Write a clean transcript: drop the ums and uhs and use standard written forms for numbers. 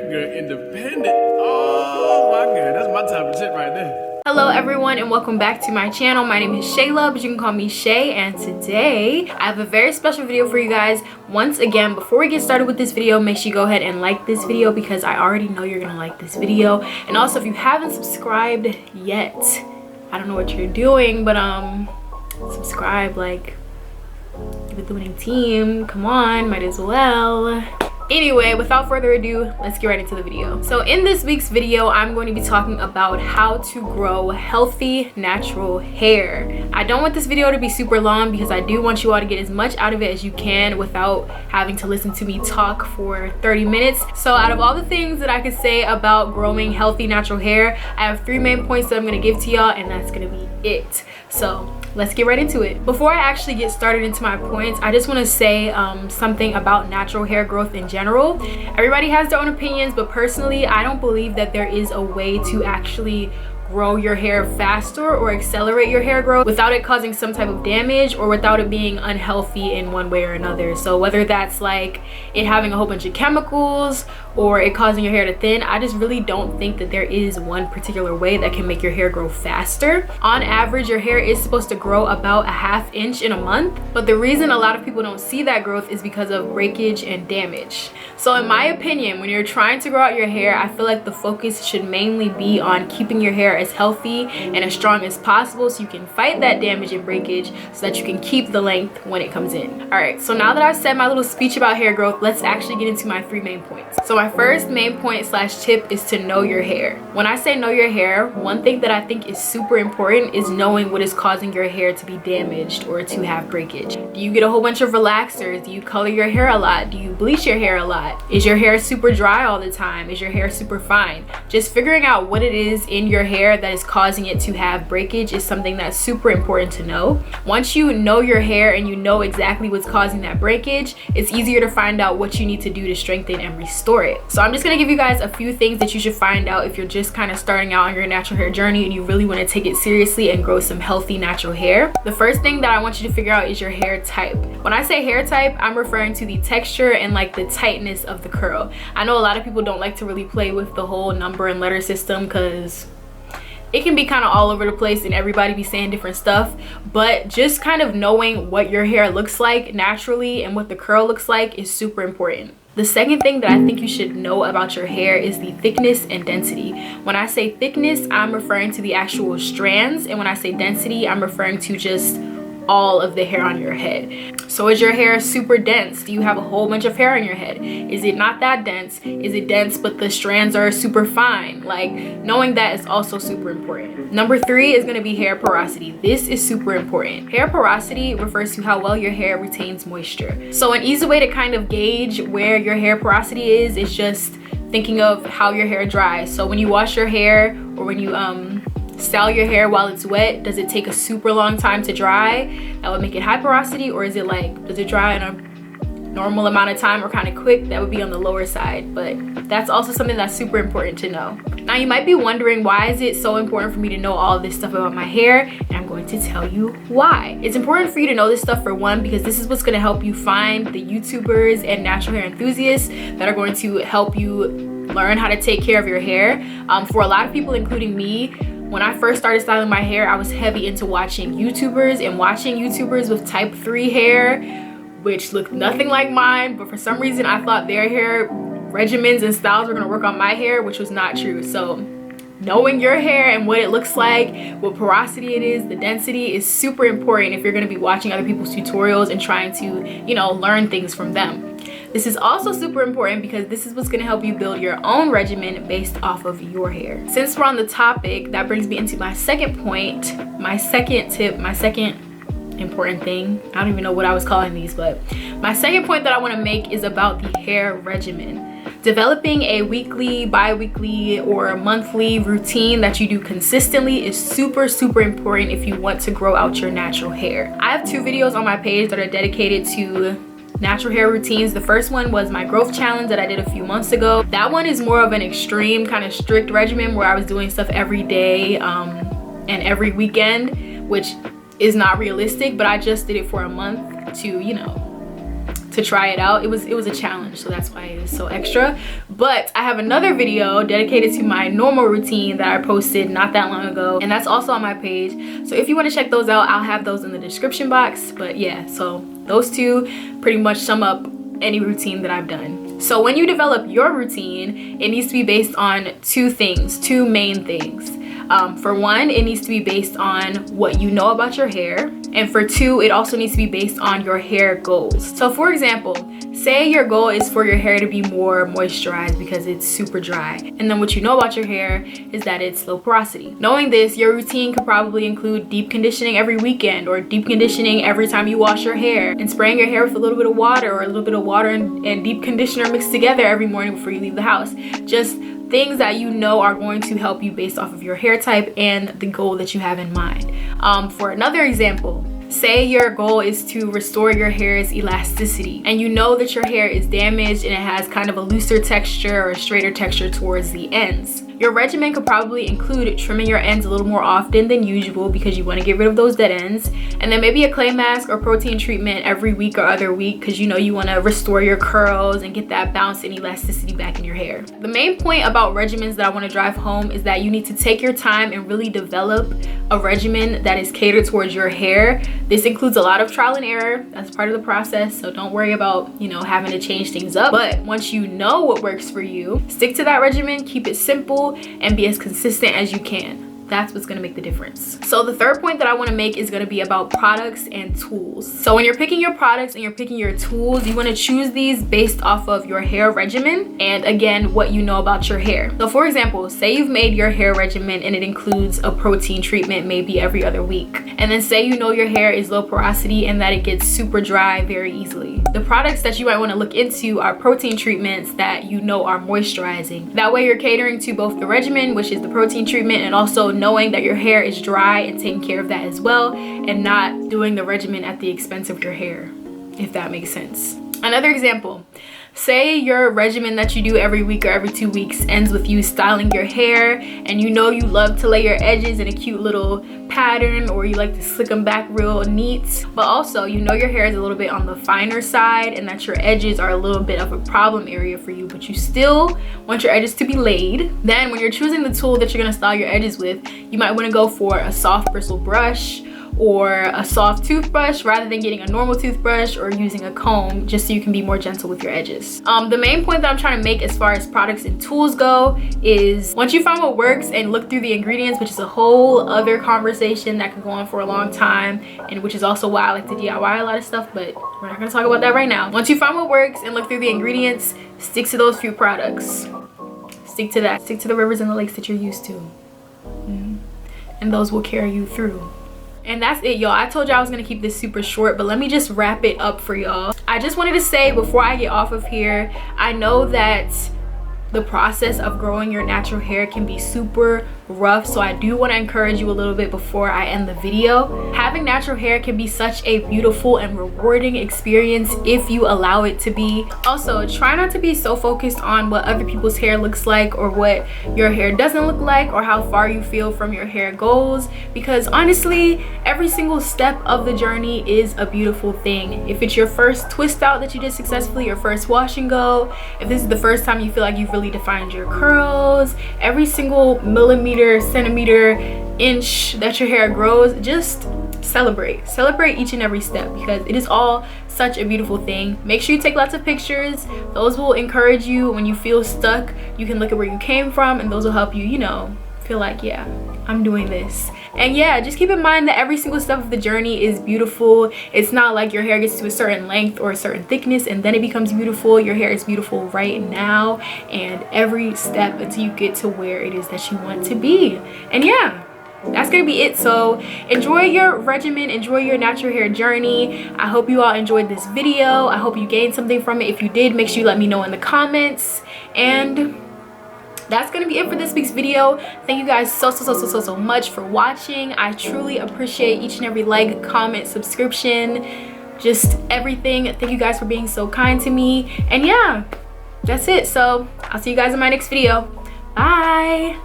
That girl independent. Oh my god, that's my type of shit right there. Hello everyone and welcome back to my channel. My name is Shayla, but you can call me Shay, and today I have a very special video for you guys. Once again, before we get started with this video, make sure you go ahead and like this video because I already know you're gonna like this video. And also, if you haven't subscribed yet, I don't know what you're doing, but subscribe, like, you're with the winning team. Come on, might as well. Anyway, without further ado, let's get right into the video. So in this week's video, I'm going to be talking about how to grow healthy, natural hair. I don't want this video to be super long because I do want you all to get as much out of it as you can without having to listen to me talk for 30 minutes. So out of all the things that I could say about growing healthy, natural hair, I have 3 main points that I'm going to give to y'all, and that's going to be it. So let's get right into it. Before I actually get started into my points, I just want to say something about natural hair growth in general. Everybody has their own opinions, but personally, I don't believe that there is a way to actually grow your hair faster or accelerate your hair growth without it causing some type of damage or without it being unhealthy in one way or another. So whether that's like it having a whole bunch of chemicals or it causing your hair to thin, I just really don't think that there is one particular way that can make your hair grow faster. On average, your hair is supposed to grow about a ½ inch in a month, but the reason a lot of people don't see that growth is because of breakage and damage. So in my opinion, when you're trying to grow out your hair, I feel like the focus should mainly be on keeping your hair as healthy and as strong as possible so you can fight that damage and breakage so that you can keep the length when it comes in. All right, so now that I've said my little speech about hair growth, let's actually get into my 3 main points. So my first main point / tip is to know your hair. When I say know your hair, one thing that I think is super important is knowing what is causing your hair to be damaged or to have breakage. Do you get a whole bunch of relaxers? Do you color your hair a lot? Do you bleach your hair a lot? Is your hair super dry all the time? Is your hair super fine? Just figuring out what it is in your hair that is causing it to have breakage is something that's super important to know. Once you know your hair and you know exactly what's causing that breakage, it's easier to find out what you need to do to strengthen and restore it. So I'm just gonna give you guys a few things that you should find out if you're just kind of starting out on your natural hair journey and you really want to take it seriously and grow some healthy natural hair. The first thing that I want you to figure out is your hair type. When I say hair type, I'm referring to the texture and like the tightness of the curl. I know a lot of people don't like to really play with the whole number and letter system because it can be kind of all over the place and everybody be saying different stuff, but just kind of knowing what your hair looks like naturally and what the curl looks like is super important. The second thing that I think you should know about your hair is the thickness and density. When I say thickness, I'm referring to the actual strands, and when I say density, I'm referring to just all of the hair on your head. So is your hair super dense? Do you have a whole bunch of hair on your head? Is it not that dense? Is it dense but the strands are super fine? Like, knowing that is also super important. Number 3 is going to be hair porosity. This is super important. Hair porosity refers to how well your hair retains moisture. So an easy way to kind of gauge where your hair porosity is just thinking of how your hair dries. So when you wash your hair or when you style your hair while it's wet, does it take a super long time to dry? That would make it high porosity. Or is it like, does it dry in a normal amount of time or kind of quick? That would be on the lower side, but that's also something that's super important to know. Now you might be wondering, why is it so important for me to know all this stuff about my hair? And I'm going to tell you why. It's important for you to know this stuff, for one, because this is what's going to help you find the YouTubers and natural hair enthusiasts that are going to help you learn how to take care of your hair. For a lot of people, including me, when I first started styling my hair, I was heavy into watching YouTubers with type 3 hair, which looked nothing like mine, but for some reason I thought their hair regimens and styles were gonna work on my hair, which was not true. So knowing your hair and what it looks like, what porosity it is, the density is super important if you're gonna be watching other people's tutorials and trying to, you know, learn things from them. This is also super important because this is what's going to help you build your own regimen based off of your hair. Since we're on the topic, that brings me into my second point, my second tip, my second important thing. I don't even know what I was calling these, but my second point that I want to make is about the hair regimen. Developing a weekly, bi-weekly, or monthly routine that you do consistently is super important if you want to grow out your natural hair. I have 2 videos on my page that are dedicated to natural hair routines. The first one was my growth challenge that I did a few months ago. That one is more of an extreme kind of strict regimen where I was doing stuff every day and every weekend, which is not realistic, but I just did it for a month to, you know, to try it out. It was a challenge, so that's why it is so extra. But I have another video dedicated to my normal routine that I posted not that long ago, and that's also on my page. So if you want to check those out, I'll have those in the description box. But yeah, so those two pretty much sum up any routine that I've done. So when you develop your routine, it needs to be based on two main things. For one, it needs to be based on what you know about your hair. And for two, it also needs to be based on your hair goals. So for example, say your goal is for your hair to be more moisturized because it's super dry. And then what you know about your hair is that it's low porosity. Knowing this, your routine could probably include deep conditioning every weekend, or deep conditioning every time you wash your hair, and spraying your hair with a little bit of water, or a little bit of water and deep conditioner mixed together every morning before you leave the house. Just things that you know are going to help you based off of your hair type and the goal that you have in mind. For another example, say your goal is to restore your hair's elasticity, and you know that your hair is damaged and it has kind of a looser texture or a straighter texture towards the ends. Your regimen could probably include trimming your ends a little more often than usual because you want to get rid of those dead ends, and then maybe a clay mask or protein treatment every week or other week because you know you want to restore your curls and get that bounce and elasticity back in your hair. The main point about regimens that I want to drive home is that you need to take your time and really develop a regimen that is catered towards your hair. This includes a lot of trial and error. That's part of the process, so don't worry about, you know, having to change things up. But once you know what works for you, stick to that regimen, keep it simple, and be as consistent as you can. That's what's gonna make the difference. So the third point that I wanna make is gonna be about products and tools. So when you're picking your products and you're picking your tools, you wanna choose these based off of your hair regimen and, again, what you know about your hair. So for example, say you've made your hair regimen and it includes a protein treatment maybe every other week. And then say you know your hair is low porosity and that it gets super dry very easily. The products that you might wanna look into are protein treatments that you know are moisturizing. That way you're catering to both the regimen, which is the protein treatment, and also knowing that your hair is dry and taking care of that as well, and not doing the regimen at the expense of your hair, if that makes sense. Another example, say your regimen that you do every week or every 2 weeks ends with you styling your hair, and you know you love to lay your edges in a cute little pattern, or you like to slick them back real neat, but also you know your hair is a little bit on the finer side and that your edges are a little bit of a problem area for you, but you still want your edges to be laid. Then when you're choosing the tool that you're going to style your edges with, you might want to go for a soft bristle brush or a soft toothbrush rather than getting a normal toothbrush or using a comb, just so you can be more gentle with your edges. The main point that I'm trying to make as far as products and tools go is once you find what works and look through the ingredients, which is a whole other conversation that could go on for a long time, and which is also why I like to DIY a lot of stuff, but we're not gonna talk about that right now. Once you find what works and look through the ingredients, stick to those few products. Stick to that. Stick to the rivers and the lakes that you're used to. And those will carry you through. And that's it, y'all. I told y'all I was gonna keep this super short, but let me just wrap it up for y'all. I just wanted to say before I get off of here, I know that the process of growing your natural hair can be super rough, so I do want to encourage you a little bit before I end the video. Having natural hair can be such a beautiful and rewarding experience if you allow it to be. Also, try not to be so focused on what other people's hair looks like, or what your hair doesn't look like, or how far you feel from your hair goals, because honestly, every single step of the journey is a beautiful thing. If it's your first twist out that you did successfully, your first wash and go, if this is the first time you feel like you've really defined your curls, every single millimeter, centimeter, inch that your hair grows, just celebrate each and every step, because it is all such a beautiful thing. Make sure you take lots of pictures. Those will encourage you when you feel stuck. You can look at where you came from, and those will help you, you know, feel like, yeah, I'm doing this. And yeah, just keep in mind that every single step of the journey is beautiful. It's not like your hair gets to a certain length or a certain thickness and then it becomes beautiful. Your hair is beautiful right now, and every step until you get to where it is that you want to be. And yeah, that's gonna be it. So enjoy your regimen, enjoy your natural hair journey. I hope you all enjoyed this video. I hope you gained something from it. If you did, make sure you let me know in the comments. And that's gonna be it for this week's video. Thank you guys so much for watching. I truly appreciate each and every like, comment, subscription, just everything. Thank you guys for being so kind to me. And yeah, that's it. So I'll see you guys in my next video. Bye.